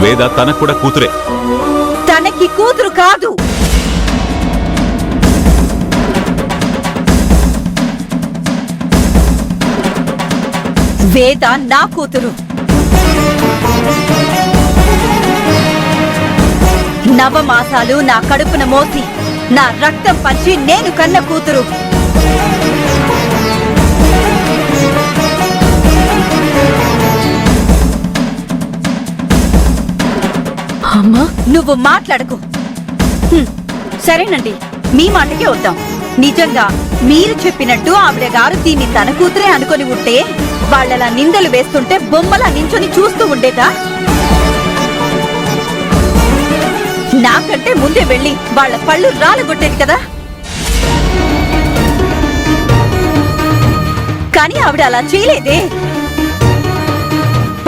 వేద తనకు కూడా కూతురే. తనకి కూతురు కాదు, వేద నా కూతురు. నవమాసాలు నా కడుపున మోసి నా రక్తం పంచి నేను కన్న కూతురు. అమ్మా, నువ్వు మాట్లాడకు. సరేనండి, మీ మాటకే వద్దాం. నిజంగా మీరు చెప్పినట్టు ఆవిడ గారు దీన్ని తన కూతురే అనుకొని ఉంటే వాళ్ళలా నిందలు వేస్తుంటే బొమ్మలా నించొని చూస్తూ ఉండేదా? నాకంటే ముందే వెళ్ళి వాళ్ళ పళ్ళు రాలగొట్టేది కదా. కానీ ఆవిడ అలా చేయలేదే.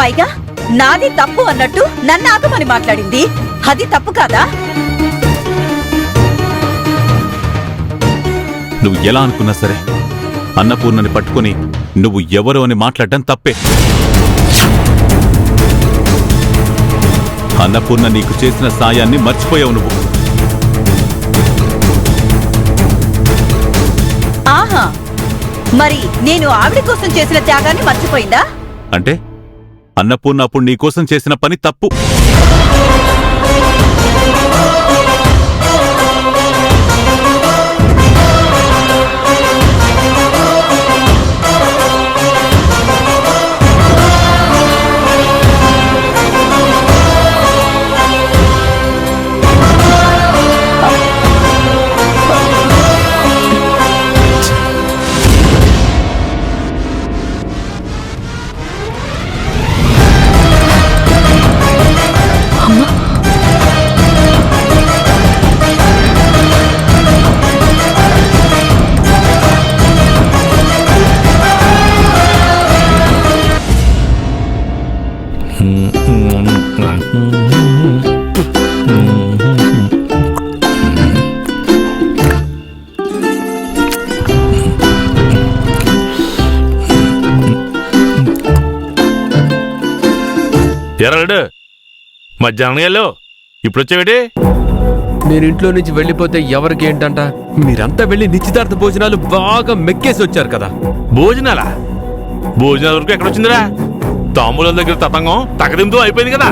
పైగా నాది తప్పు అన్నట్టు నన్ను ఆగమని మాట్లాడింది. అది తప్పు కాదా? నువ్వు ఎలా అనుకున్నా సరే అన్నపూర్ణని పట్టుకుని నువ్వు ఎవరు అని మాట్లాడటం తప్పే. అన్నపూర్ణ నీకు చేసిన సాయాన్ని మర్చిపోయావు నువ్వు. ఆహా, మరి నేను ఆవిడ కోసం చేసిన త్యాగాన్ని మర్చిపోయిందా? అంటే అన్నపూర్ణ అప్పుడు నీకోసం చేసిన పని తప్పు. ఎరడు మధ్యాహ్నం వెళ్ళు, ఇప్పుడు వచ్చేవిటి? నేను ఇంట్లో నుంచి వెళ్ళిపోతే ఎవరికి ఏంటంట? మీరంతా వెళ్ళి నిశ్చితార్థ భోజనాలు బాగా మెక్కేసి వచ్చారు కదా. భోజనాలా? భోజనాల వరకు ఎక్కడొచ్చిందిరా? తాంబూలం దగ్గర తతంగం తకదింతో అయిపోయింది కదా.